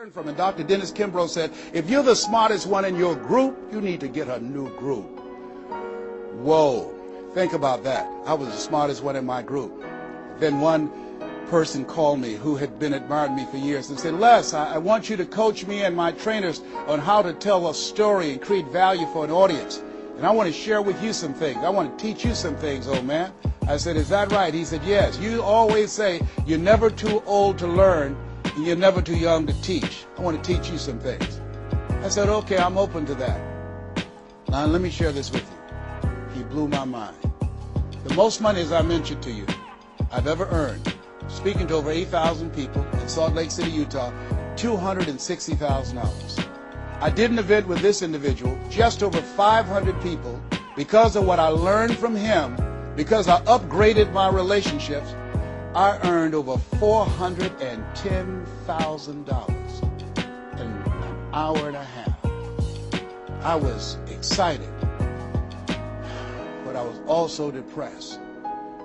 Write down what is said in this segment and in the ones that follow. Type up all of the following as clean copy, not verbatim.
learn from it. Dr. Dennis Kimbrough said, if you're the smartest one in your group, you need to get a new group. Whoa, think about that. I was the smartest one in my group. Then one person called me who had been admiring me for years and said, Les, I want you to coach me and my trainers on how to tell a story and create value for an audience. And I want to share with you some things. I want to teach you some things, old man. I said, is that right? He said, yes. You always say you're never too old to learn and you're never too young to teach. I want to teach you some things. I said, okay, I'm open to that. Now let me share this with you. He blew my mind. The most money, as I mentioned to you, I've ever earned, speaking to over 8,000 people in Salt Lake City, Utah, $260,000. I did an event with this individual, just over 500 people, because of what I learned from him, because I upgraded my relationships. I earned over $410,000 in an hour and a half. I was excited, but I was also depressed,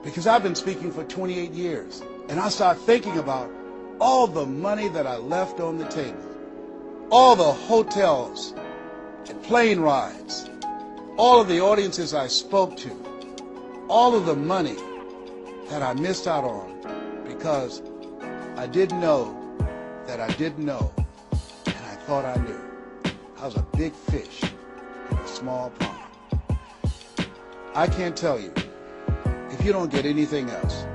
because I've been speaking for 28 years, and I started thinking about all the money that I left on the table, all the hotels and plane rides, all of the audiences I spoke to, all of the money that I missed out on because I didn't know that I didn't know, and I thought I knew. I was a big fish in a small pond. I can't tell you, if you don't get anything else,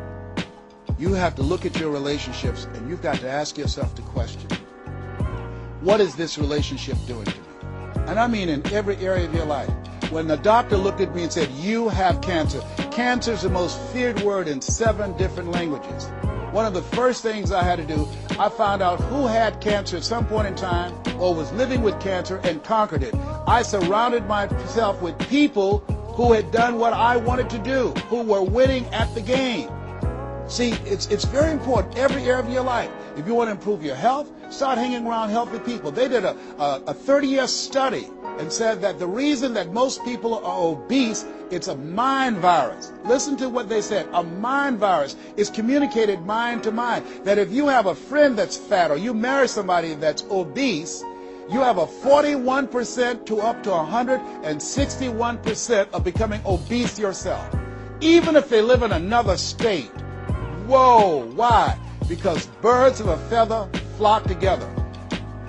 you have to look at your relationships and you've got to ask yourself the question, what is this relationship doing to me? And I mean in every area of your life. When the doctor looked at me and said, you have cancer. Cancer is the most feared word in 7 different languages. One of the first things I had to do, I found out who had cancer at some point in time or was living with cancer and conquered it. I surrounded myself with people who had done what I wanted to do, who were winning at the game. See, it's very important, every area of your life. If you want to improve your health, start hanging around healthy people. They did a 30-year study and said that the reason that most people are obese, it's a mind virus. Listen to what they said. A mind virus is communicated mind to mind. That if you have a friend that's fat or you marry somebody that's obese, you have a 41% to up to 161% of becoming obese yourself. Even if they live in another state. Whoa, why? Because birds of a feather flock together.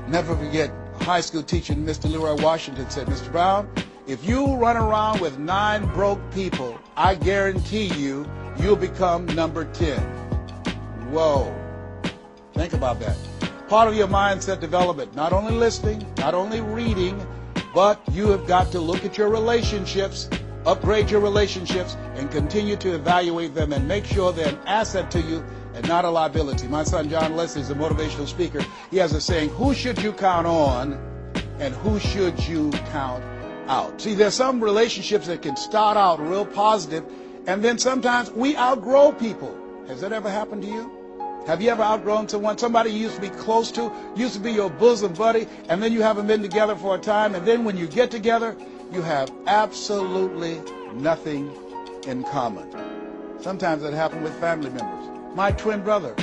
Never forget, a high school teacher, Mr. Leroy Washington, said, Mr. Brown, if you run around with 9 broke people, I guarantee you, you'll become number 10. Whoa. Think about that. Part of your mindset development, not only listening, not only reading, but you have got to look at your relationships, upgrade your relationships, and continue to evaluate them and make sure they're an asset to you and not a liability. My son John Leslie is a motivational speaker. He has a saying, who should you count on and who should you count out? See, there's some relationships that can start out real positive, and then sometimes we outgrow people. Has that ever happened to you? Have you ever outgrown someone? Somebody you used to be close to, used to be your bosom buddy, and then you haven't been together for a time, and then when you get together, you have absolutely nothing in common. Sometimes that happens with family members. My twin brother,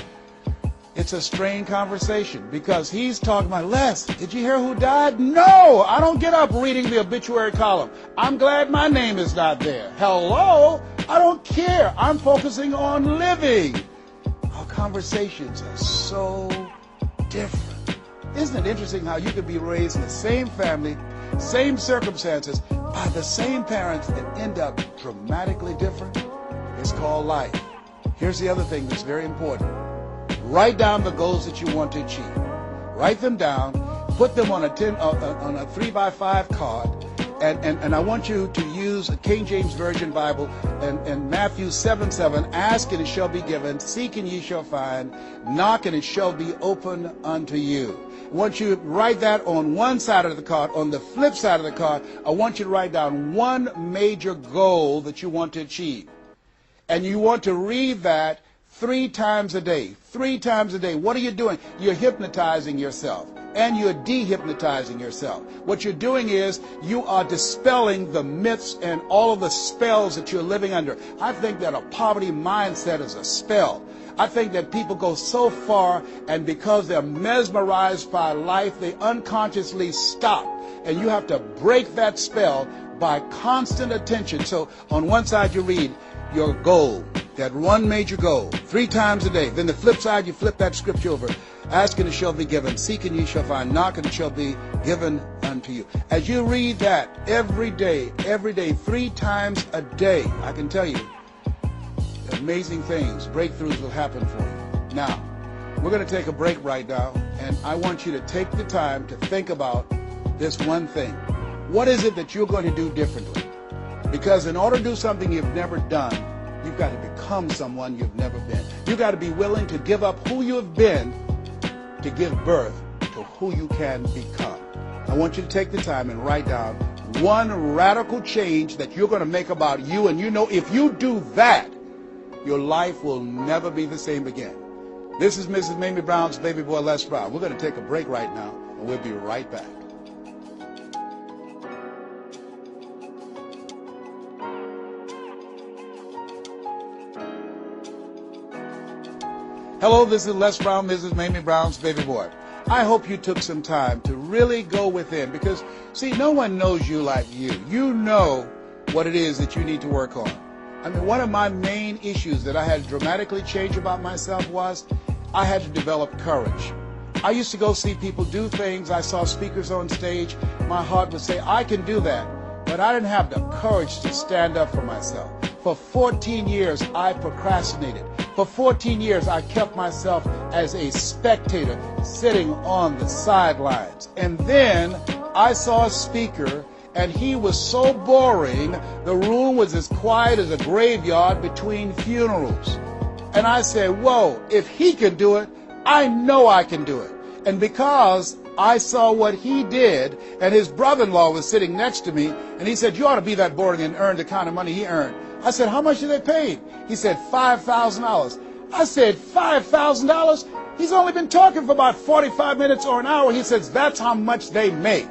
it's a strained conversation because he's talking about, Les, did you hear who died? No, I don't get up reading the obituary column. I'm glad my name is not there. Hello, I don't care. I'm focusing on living. Our conversations are so different. Isn't it interesting how you could be raised in the same family, same circumstances, by the same parents and end up dramatically different? It's called life. Here's the other thing that's very important. Write down the goals that you want to achieve. Write them down, put them on a 3x5 card, and I want you to use a King James Version Bible and Matthew 7:7, ask and it shall be given, seek and ye shall find, knock and it shall be open unto you. I want you to write that on one side of the card. On the flip side of the card, I want you to write down one major goal that you want to achieve. And you want to read that 3 times a day. 3 times a day. What are you doing? You're hypnotizing yourself. And you're dehypnotizing yourself. What you're doing is you are dispelling the myths and all of the spells that you're living under. I think that a poverty mindset is a spell. I think that people go so far, and because they're mesmerized by life, they unconsciously stop. And you have to break that spell by constant attention. So on one side you read your goal, that one major goal, 3 times a day. Then the flip side, you flip that scripture over. Ask and it shall be given. Seek and ye shall find. Knock and it shall be given unto you. As you read that every day, 3 times a day, I can tell you, amazing things, breakthroughs will happen for you. Now, we're going to take a break right now, and I want you to take the time to think about this one thing. What is it that you're going to do differently? Because in order to do something you've never done, you've got to become someone you've never been. You've got to be willing to give up who you have been to give birth to who you can become. I want you to take the time and write down one radical change that you're going to make about you, and you know if you do that, your life will never be the same again. This is Mrs. Mamie Brown's baby boy Les Brown. We're going to take a break right now, and we'll be right back. Hello, this is Les Brown, Mrs. Mamie Brown's baby boy. I hope you took some time to really go within, because, see, no one knows you like you. You know what it is that you need to work on. I mean, one of my main issues that I had to dramatically change about myself was I had to develop courage. I used to go see people do things. I saw speakers on stage. My heart would say, I can do that. But I didn't have the courage to stand up for myself. For 14 years, I procrastinated. For 14 years, I kept myself as a spectator sitting on the sidelines. And then I saw a speaker, and he was so boring, the room was as quiet as a graveyard between funerals. And I said, whoa, if he can do it, I know I can do it. And because I saw what he did, and his brother-in-law was sitting next to me, and he said, you ought to be that boring and earn the kind of money he earned. I said, how much did they pay? He said, $5,000. I said, $5,000? He's only been talking for about 45 minutes or an hour. He says, that's how much they make.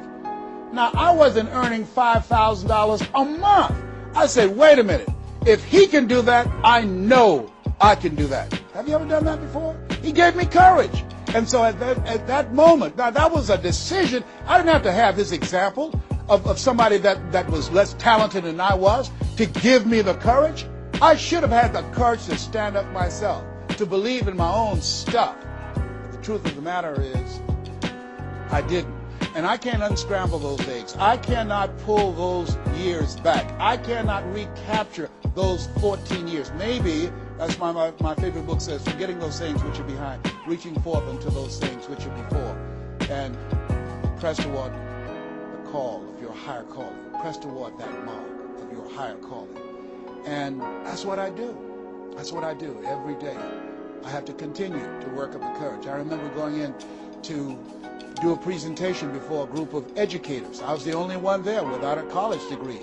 Now, I wasn't earning $5,000 a month. I said, wait a minute. If he can do that, I know I can do that. Have you ever done that before? He gave me courage. And so at that moment, now that was a decision. I didn't have to have this example of somebody that was less talented than I was to give me the courage. I should have had the courage to stand up myself, to believe in my own stuff. But the truth of the matter is, I didn't. And I can't unscramble those eggs. I cannot pull those years back. I cannot recapture those 14 years. Maybe, as my favorite book says, forgetting those things which are behind, reaching forth unto those things which are before, and press toward the call of your higher calling. Press toward that mark of your higher calling. And that's what I do. That's what I do every day. I have to continue to work up the courage. I remember going in to do a presentation before a group of educators. I was the only one there without a college degree.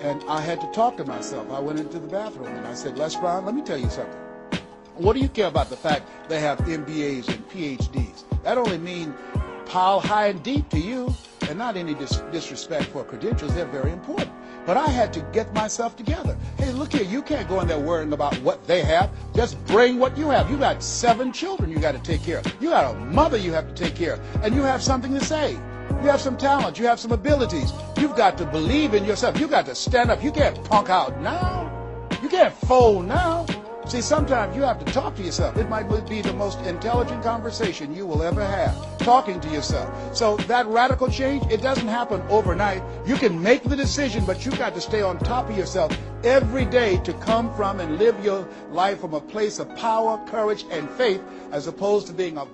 And I had to talk to myself. I went into the bathroom and I said, Les Brown, let me tell you something. What do you care about the fact they have MBAs and PhDs? That only means pile high and deep to you, and not any disrespect for credentials. They're very important. But I had to get myself together. Hey, look here, you can't go in there worrying about what they have. Just bring what you have. You got 7 children you got to take care of. You got a mother you have to take care of. And you have something to say. You have some talent. You have some abilities. You've got to believe in yourself. You got to stand up. You can't punk out now. You can't fold now. See, sometimes you have to talk to yourself. It might be the most intelligent conversation you will ever have, talking to yourself. So that radical change, it doesn't happen overnight. You can make the decision, but you've got to stay on top of yourself every day to come from and live your life from a place of power, courage, and faith, as opposed to being a